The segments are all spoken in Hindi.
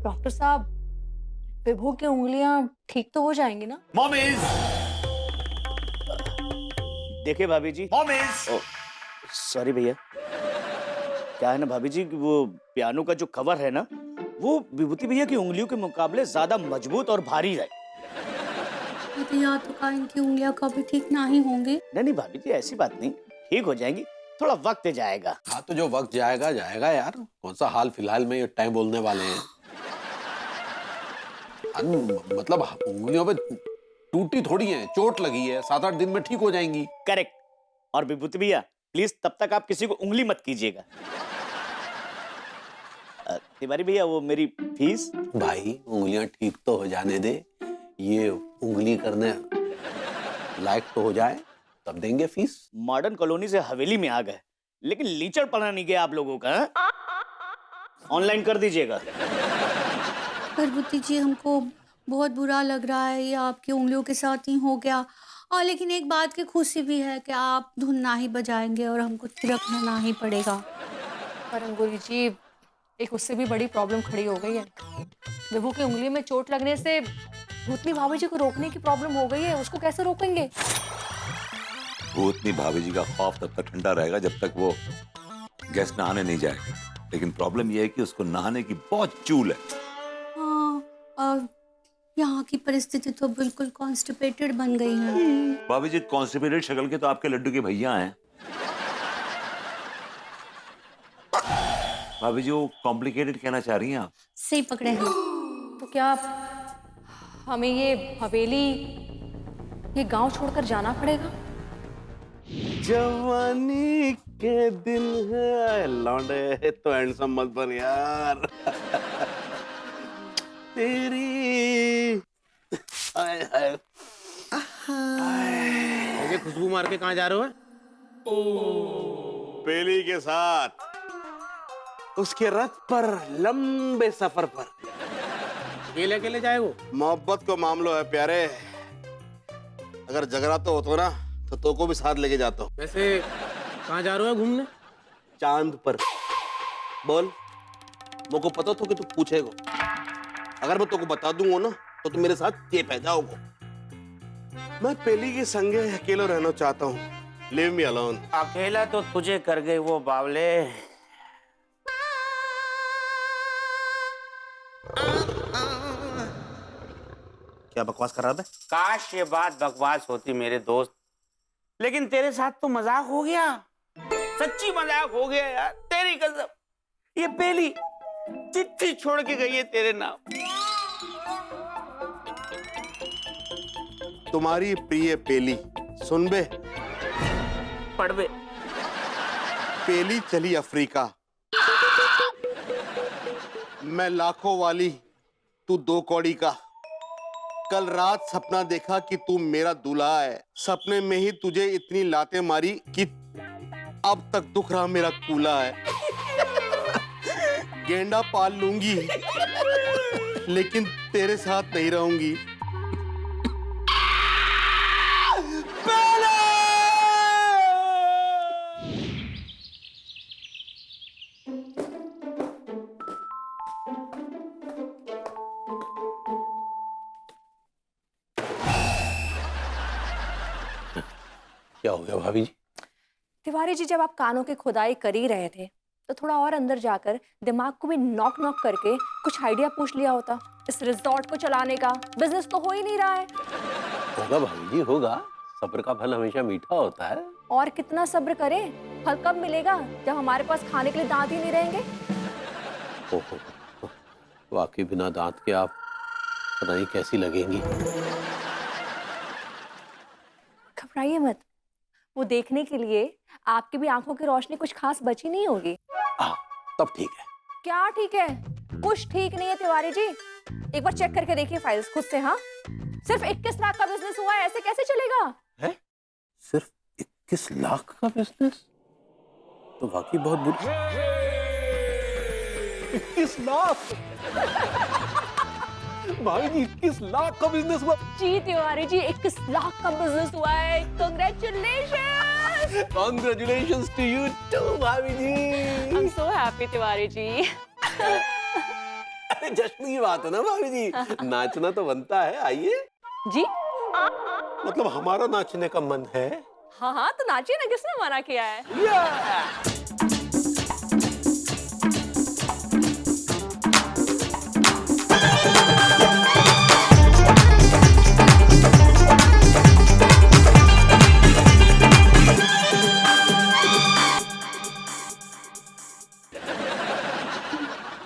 डॉक्टर साहब, विभू की उंगलियां ठीक तो हो जाएंगी ना? मॉमीज, देखिए भाभी जी। मॉमीज, सॉरी भैया। क्या है ना भाभी जी, वो पियानो का जो कवर है ना, वो विभूति भैया की उंगलियों के मुकाबले ज्यादा मजबूत और भारी है। तो या तो का इनकी उंगलियां कभी ठीक ना ही होंगी। नहीं नहीं भाभी जी, ऐसी बात नहीं, ठीक हो जाएंगी, थोड़ा वक्त जाएगा। हाँ तो जो वक्त जाएगा जाएगा यार, कौन सा हाल फिलहाल में ये टाइम बोलने वाले हैं। मतलब उंगलियों पे टूटी थोड़ी है, चोट लगी है, 7-8 दिन में ठीक हो जाएंगी। करेक्ट। और विभूति भैया प्लीज तब तक आप किसी को उंगली मत कीजिएगा। तिवारी भैया, वो मेरी फीस। भाई उंगलियां ठीक तो हो जाने दे, ये उंगली करने लायक तो हो जाए तब देंगे फीस। मॉडर्न कॉलोनी से हवेली में आ गए, लेकिन लीचड़ पढ़ा नहीं गया आप लोगों का। ऑनलाइन कर दीजिएगा। विभूति जी, हमको बहुत बुरा लग रहा है, ये आपकी उंगलियों के साथ ही हो गया। और लेकिन एक बात की खुशी भी है कि आप धुन ना ही बजाएंगे और हमको थिरकना ना ही पड़ेगा। पर अंगूरी जी, एक उससे भी बड़ी प्रॉब्लम खड़ी हो गई है। विभू की उंगली में चोट लगने से भूतनी भाभी जी को रोकने की प्रॉब्लम हो गई है। उसको कैसे रोकेंगे? भूतनी भाभी जी का खौफ तब तक ठंडा रहेगा जब तक वो गैस नहाने नहीं जाएगा। लेकिन प्रॉब्लम यह है कि उसको नहाने की बहुत चूल है। हाँ, और यहाँ की परिस्थिति तो बिल्कुल कॉन्स्टिपेटेड बन गई है। भाभी जी, कॉन्स्टिपेटेड शक्ल के तो आपके लड्डू के भैया हैं। भाभी जी, वो कॉम्प्लिकेटेड कहना चाह रही हैं आप? सही पकड़े हैं। तो क्या हमें ये हवेली, ये गांव छोड़कर जाना पड़ेगा? जवानी के दिन है लौंडे, तो हैंडसम मत बन यार। तेरी हाय हाय ये खुशबू मार के कहाँ जा रहे हो? बेली के साथ उसके रथ पर, लंबे सफर पर। अकेले अकेले जाए वो? मोहब्बत को मामलो है प्यारे, अगर झगड़ा तो होता ना तो को भी साथ लेके जाता हूँ। वैसे कहाँ जा रहे हो घूमने? चांद पर। बोल, मुझको पता तो कि तू पूछेगा। अगर मैं तुमको बता दूंगा ना तो तुम मेरे साथ ये पैदा होगा। मैं पेली के संगे अकेले रहना चाहता हूँ। Leave me alone। अकेला तो तुझे कर गई वो बावले। क्या बकवास कर रहा था? काश ये बात बकवास होती मेरे दोस्त, लेकिन तेरे साथ तो मजाक हो गया, सच्ची मजाक हो गया यार। तेरी कसम, ये पेली चिट्ठी छोड़ के गई है तेरे नाम। तुम्हारी प्रिय पेली, सुन बे। पढ़ बे। पेली चली अफ्रीका, मैं लाखों वाली, तू 2 कौड़ी का। कल रात सपना देखा कि तू मेरा दूल्हा है, सपने में ही तुझे इतनी लातें मारी कि अब तक दुख रहा मेरा कूला है। गेंडा पाल लूंगी लेकिन तेरे साथ नहीं रहूंगी। क्या हो गया भाभी जी? तिवारी जी, जब आप कानों की खुदाई कर ही रहे थे तो थोड़ा और अंदर जाकर दिमाग को भी नॉक नॉक करके कुछ आइडिया पूछ लिया होता। इस रिजॉर्ट को चलाने का बिजनेस तो हो ही नहीं रहा है। होगा भाभी जी, होगा। सब्र का फल हमेशा मीठा होता है। और कितना सब्र करें? फल कब मिलेगा जब हमारे पास खाने के लिए दांत ही नहीं रहेंगे? ओहो, वाकई बिना दांत के आप पता नहीं कैसी लगेंगी। घबराइए मत, वो देखने के लिए आपकी भी आंखों की रोशनी कुछ खास बची नहीं होगी। तब ठीक है। क्या ठीक है? कुछ ठीक नहीं है तिवारी जी। एक बार चेक करके देखिए फाइल्स खुद से। हाँ, सिर्फ 21 लाख का बिजनेस हुआ है, ऐसे कैसे चलेगा? है? सिर्फ 21 लाख का बिजनेस? तो वाकई बहुत बुरी। 21 लाख? भाभी जी 21 लाख का बिजनेस हुआ। जी तिवारी जी 21 लाख का बिजनेस हुआ है। Congratulation. Congratulations to you to भाभी जी। I am so happy Tiwari ji. अरे जश्न की बात है ना भाभी जी, नाचना तो बनता है, आइए। जी मतलब हमारा नाचने का मन है। हाँ हाँ तो नाचिए ना, किसने मना किया है।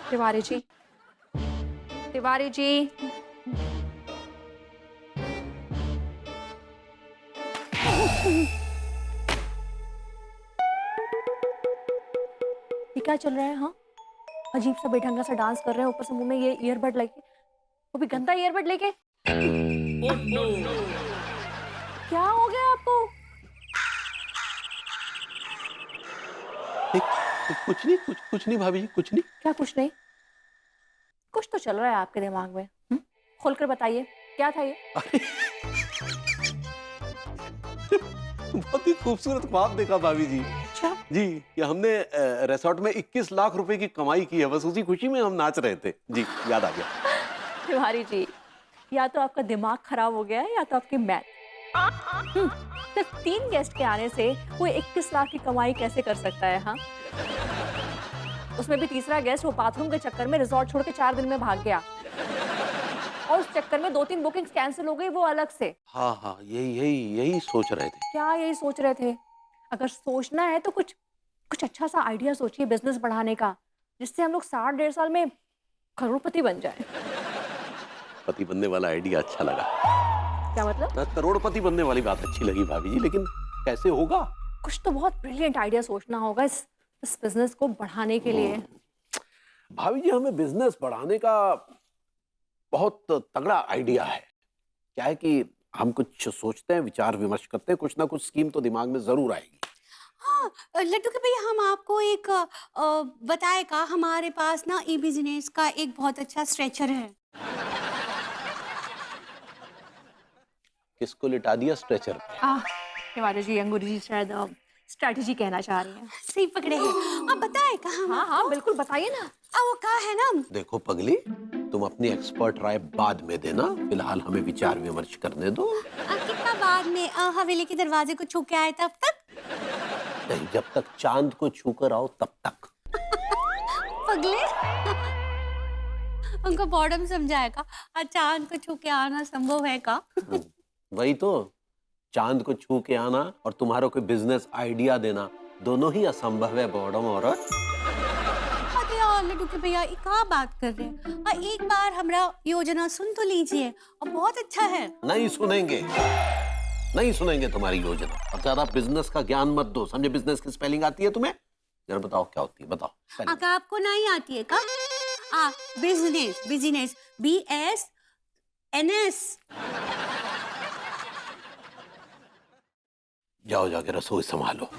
तिवारी जी, तिवारी जी, ये क्या चल रहा है? हाँ, अजीब सा बेढंगा सा डांस कर रहे हैं, ऊपर से मुंह में ये ईयरबड लेके, वो भी गंदा ईयरबड लेके। क्या हो गया आपको? कुछ नहीं, कुछ नहीं भाभी जी, कुछ नहीं। क्या कुछ नहीं? कुछ तो चल रहा है आपके दिमाग में। खोलकर बताइए क्या था ये? बहुत ही खूबसूरत ख्वाब देखा भाभी जी। अच्छा, जी, कि हमने रिसोर्ट में 21 लाख रुपए की कमाई की है, बस उसी खुशी में हम नाच रहे थे। जी, याद आ गया। तिवारी जी, या तो आपका दिमाग खराब हो गया है या तो आपकी मैथ। सिर्फ 3 गेस्ट के आने से कोई 21 लाख की कमाई कैसे कर सकता है? हाँ, उसमें भी तीसरा गेस्ट वो बाथरूम के चक्कर में रिजॉर्ट छोड़ के 4 दिन में भाग गया, और उस चक्कर में 2-3 बुकिंग्स कैंसिल हो गई, वो अलग से। हाँ, यही सोच रहे थे। क्या यही सोच रहे थे? अगर सोचना है तो कुछ अच्छा सा आइडिया सोचिए बिजनेस बढ़ाने का, जिससे हम लोग 60-1.5 साल में करोड़पति बन जाए। पति बनने वाला आइडिया अच्छा लगा। क्या मतलब? करोड़पति बनने वाली बात अच्छी लगी भाभी जी, लेकिन कैसे होगा? कुछ तो बहुत ब्रिलियंट आइडिया सोचना होगा इस बिजनेस को बढ़ाने के लिए। भाभी जी, हमें बिजनेस बढ़ाने का बहुत तगड़ा आइडिया है। क्या है कि हम कुछ सोचते हैं, विचार विमर्श करते हैं, कुछ ना कुछ स्कीम तो दिमाग में जरूर आएगी। हाँ, लड्डू के भैया हम आपको एक बताएगा, हमारे पास ना ई बिजनेस का एक बहुत अच्छा स्ट्रेचर है। किसको लिटा दिया स्ट्रेचर पे? तिवारी जी, अंगूरी जी शायद स्ट्रैटेजी कहना चाह रही हैं। सही पकड़े हैं। अब बताएगा हम। हाँ बिल्कुल बताइए ना। वो कहा है ना, देखो पगली, तुम अपनी एक्सपर्ट राय बाद में देना, फिलहाल हमें विचार विमर्श करने दो। कितना बाद में? हवेली के दरवाजे को छू के आए तब तक? नहीं, जब तक चांद को छूकर आओ तब तक। पगले उनको बॉर्डम समझाएगा, चांद को छू के आना संभव है का? वही तो, चांद को छू के आना और तुम्हारा कोई बिजनेस आइडिया देना, दोनों ही असंभव है बॉर्डम औरत। अरे यार लड्डू के भैया, ये क्या बात कर रहे हैं? एक बार हमारा योजना सुन तो लीजिए, और बहुत अच्छा है। नहीं सुनेंगे तुम्हारी योजना। अब ज्यादा बिजनेस का ज्ञान मत दो, समझे? बिजनेस की स्पेलिंग आती है तुम्हें? जरा बताओ क्या होती है, बताओ। अगर आपको नहीं आती है का? Business BSNS। जाओ जाके रसोई संभालो।